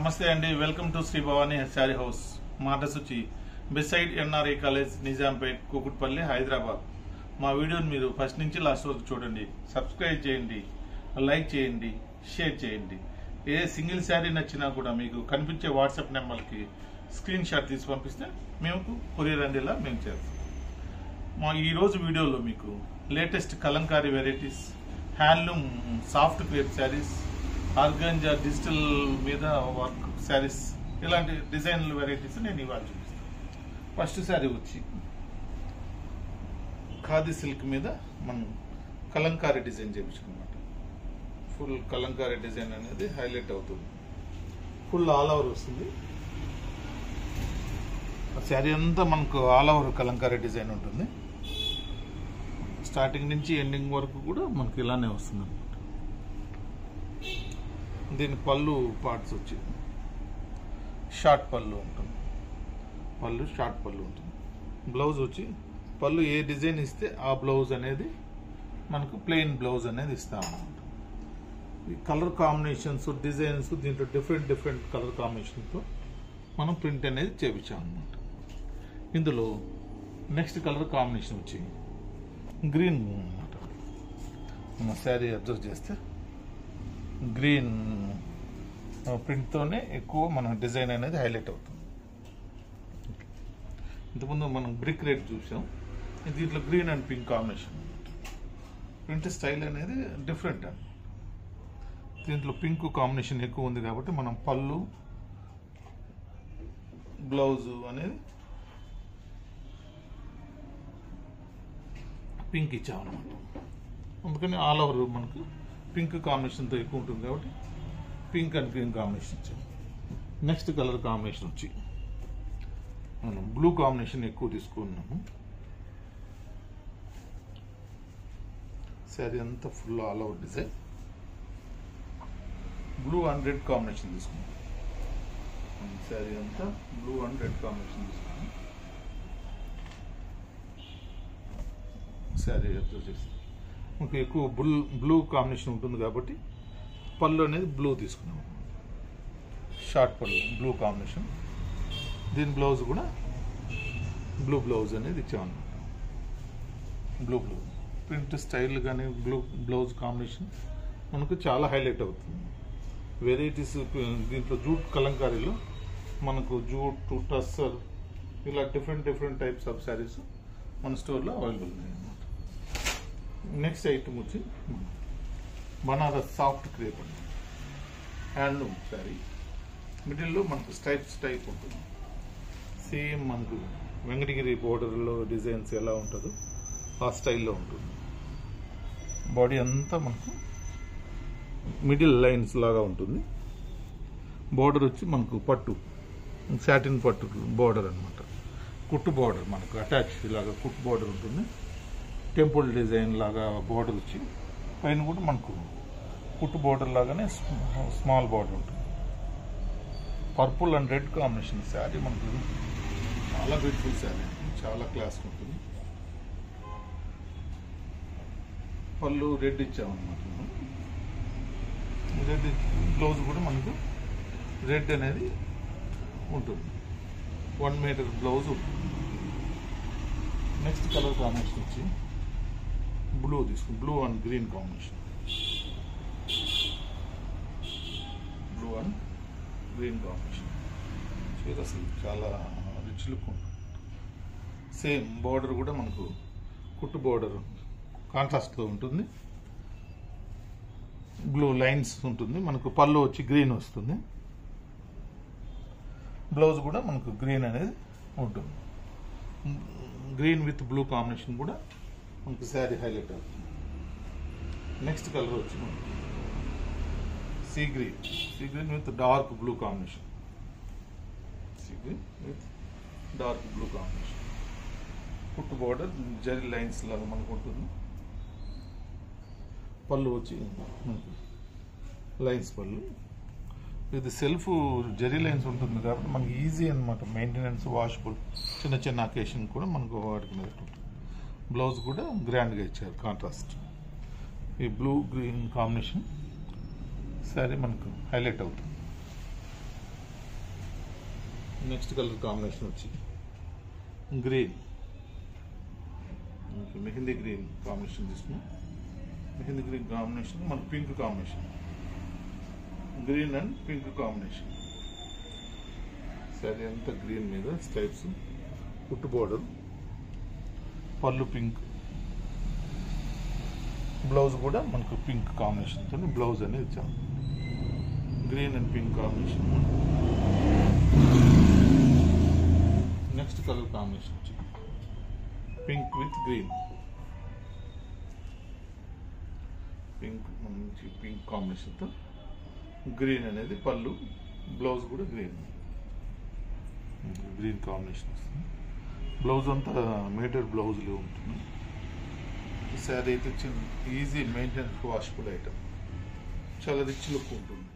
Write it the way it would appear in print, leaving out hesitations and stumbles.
నమస్తే అండి, welcome to Shri Bhavani sari house. మా అడ్రస్ వచ్చి beside NRI college, Nizampet, Kukatpally, Hyderabad. మా వీడియోని మీరు ఫస్ట్ నుంచి లాస్ట్ వరకు చూడండి, సబ్స్క్రైబ్ చేయండి, లైక్ చేయండి, షేర్ చేయండి. ఏ సింగిల్ శారీ నచ్చినా కూడా మీకు కనిపించే వాట్సాప్ నెంబర్కి స్క్రీన్ షాట్ తీసి పంపిస్తే మేము కొరియర్ అందేలా మేము చేస్తాం. మా ఈరోజు వీడియోలో మీకు latest Kalamkari varieties, handloom soft crepe saris, organza digital మీద వర్క్ శారీస్, ఇలాంటి డిజైన్ల వెరైటీస్ నేను ఇవాళ చూపిస్తాను. ఫస్ట్ శారీ వచ్చి ఖాదీ సిల్క్ మీద మనం కలంకారీ డిజైన్ చేయించుకున్నమాట. ఫుల్ కలంకారీ డిజైన్ అనేది హైలైట్ అవుతుంది. ఫుల్ ఆల్ ఓవర్ వస్తుంది. శారీ అంతా మనకు ఆల్ ఓవర్ కలంకారీ డిజైన్ ఉంటుంది. స్టార్టింగ్ నుంచి ఎండింగ్ వరకు కూడా మనకి ఇలానే వస్తుంది అనమాట. దీని పళ్ళు పార్ట్స్ వచ్చి షార్ట్ పళ్ళు ఉంటుంది. పళ్ళు షార్ట్ పళ్ళు ఉంటుంది. బ్లౌజ్ వచ్చి పళ్ళు ఏ డిజైన్ ఇస్తే ఆ బ్లౌజ్ అనేది మనకు ప్లెయిన్ బ్లౌజ్ అనేది ఇస్తామన్నమాట. ఈ కలర్ కాంబినేషన్స్, డిజైన్స్, దీంట్లో డిఫరెంట్ కలర్ కాంబినేషన్తో మనం ప్రింట్ అనేది చేయించామన్నమాట. ఇందులో నెక్స్ట్ కలర్ కాంబినేషన్ వచ్చి గ్రీన్ అన్నమాట. మన శారీ అబ్జర్వ్ చేస్తే గ్రీన్ ప్రింట్తోనే ఎక్కువ మన డిజైన్ అనేది హైలైట్ అవుతుంది. ఇంతకుముందు మనం బ్రిక్ రెడ్ చూసాం, దీంట్లో green and pink combination. Print style అనేది డిఫరెంట్ అన్నమాట. దీంట్లో పింక్ కాంబినేషన్ ఎక్కువ ఉంది కాబట్టి మనం పళ్ళు, బ్లౌజు అనేది పింక్ ఇచ్చామన్నమాట. అందుకని ఆల్ ఓవర్ మనకు పింక్ కాంబినేషన్తో ఎక్కువ ఉంటుంది కాబట్టి పింక్ అండ్ గ్రీన్ కాంబినేషన్ ఇచ్చాము. నెక్స్ట్ కలర్ కాంబినేషన్ వచ్చి మనం బ్లూ కాంబినేషన్ ఎక్కువ తీసుకున్నాము. శారీ అంతా full all over design blue and red combination తీసుకున్నాం. శారీ అంతా బ్లూ అండ్ రెడ్ కాంబినేషన్ తీసుకున్నాం. శారీ వచ్చేసి మనకు ఎక్కువ బ్లూ కాంబినేషన్ ఉంటుంది కాబట్టి పళ్ళు అనేది బ్లూ తీసుకున్నాం. షార్ట్ పళ్ళు బ్లూ కాంబినేషన్. దీని బ్లౌజ్ కూడా బ్లూ బ్లౌజ్ అనేది ఇచ్చామన్నమాట. బ్లూ ప్రింట్ స్టైల్ కానీ బ్లూ బ్లౌజ్ కాంబినేషన్ మనకు చాలా హైలైట్ అవుతుంది. వెరైటీస్ దీంట్లో జూట్ కలంకారీలో మనకు జూట్, టస్సర్, ఇలా డిఫరెంట్ టైప్స్ ఆఫ్ శారీస్ మన స్టోర్లో అవైలబుల్ ఉన్నాయి అన్నమాట. నెక్స్ట్ ఐటమ్ వచ్చి బనారస్ సాఫ్ట్ క్రేప్ అండి. హ్యాండ్లూమ్ శారీ. మిడిల్లో మనకు స్ట్రైప్స్ టైప్ ఉంటుంది. సేమ్ మనకు వెంకటగిరి బోర్డర్లో డిజైన్స్ ఎలా ఉంటుందో ఆ స్టైల్లో ఉంటుంది. బాడీ అంతా మనకు మిడిల్ లైన్స్ లాగా ఉంటుంది. బోర్డర్ వచ్చి మనకు పట్టు, సాటిన్ పట్టు బోర్డర్ అనమాట. కుట్టు బోర్డర్ మనకు అటాచ్ ఇలాగా కుట్టు బోర్డర్ ఉంటుంది. టెంపుల్ డిజైన్ లాగా బోర్డర్ వచ్చి పైన కూడా మనకు కుట్టు బోర్డర్ లాగానే స్మాల్ బోర్డర్ ఉంటుంది. Purple and red combination sari మనకు చాలా బ్యూటిఫుల్ శారీ, చాలా క్లాస్ ఉంటుంది. పళ్ళు రెడ్ ఇచ్చామన్నమాట. రెడ్ బ్లౌజ్ కూడా మనకు రెడ్ అనేది ఉంటుంది. 1 మీటర్ బ్లౌజ్ ఉంటుంది. నెక్స్ట్ కలర్ కాంబినేషన్ వచ్చి బ్లూ తీసుకుని blue and green combination. Blue and green combination అసలు చాలా రిచ్ లుక్ ఉంటుంది. సేమ్ బోర్డర్ కూడా మనకు కుట్టు బోర్డర్ కాంట్రాస్ట్తో ఉంటుంది. బ్లూ లైన్స్ ఉంటుంది. మనకు పళ్ళు వచ్చి గ్రీన్ వస్తుంది. బ్లౌజ్ కూడా మనకు గ్రీన్ అనేది ఉంటుంది. గ్రీన్ విత్ బ్లూ కాంబినేషన్ కూడా మనకు శారీ హైలైట్ అవుతుంది. నెక్స్ట్ కలర్ వచ్చి sea green with dark blue combination. Sea green with dark blue combination. కుట్టు బోర్డర్ జరీ లైన్స్ లాగా మనకు ఉంటుంది. పళ్ళు వచ్చి మనకు లైన్స్ పళ్ళు. ఇది సెల్ఫ్ జరీ లైన్స్ ఉంటుంది కాబట్టి మనకి ఈజీ అనమాట. మెయింటెనెన్స్, వాషబుల్, చిన్న అకేషన్ కూడా మనకు వాడుకునేది. బ్లౌజ్ కూడా గ్రాండ్గా ఇచ్చారు కాంట్రాస్ట్. ఈ బ్లూ గ్రీన్ కాంబినేషన్ శారీ మనకు హైలైట్ అవుతుంది. నెక్స్ట్ కలర్ కాంబినేషన్ వచ్చి గ్రీన్, మెహందీ గ్రీన్ కాంబినేషన్ తీసుకున్నాం. మెహందీ గ్రీన్ కాంబినేషన్ మన pink combination, green and pink combination. Sari అంతా గ్రీన్ మీద స్ట్రైప్స్, పుట్టు బోర్డర్, పళ్ళు పింక్, బ్లౌజ్ కూడా మనకు పింక్ కాంబినేషన్తో బ్లౌజ్ అనేది ఇచ్చాము. Green and pink combination. Next colour combination వచ్చి పింక్ విత్ గ్రీన్, మంచి పింక్ కాంబినేషన్తో గ్రీన్ అనేది పళ్ళు, బ్లౌజ్ కూడా గ్రీన్ కాంబినేషన్ వస్తుంది. బ్లౌజ్ అంతా మీటర్ బ్లౌజ్లో ఉంటుంది. ఈ శారీ అయితే ఈజీ మెయింటెనెన్స్ వాషబుల్ ఐటమ్, చాలా రిచ్ లుక్ ఉంటుంది.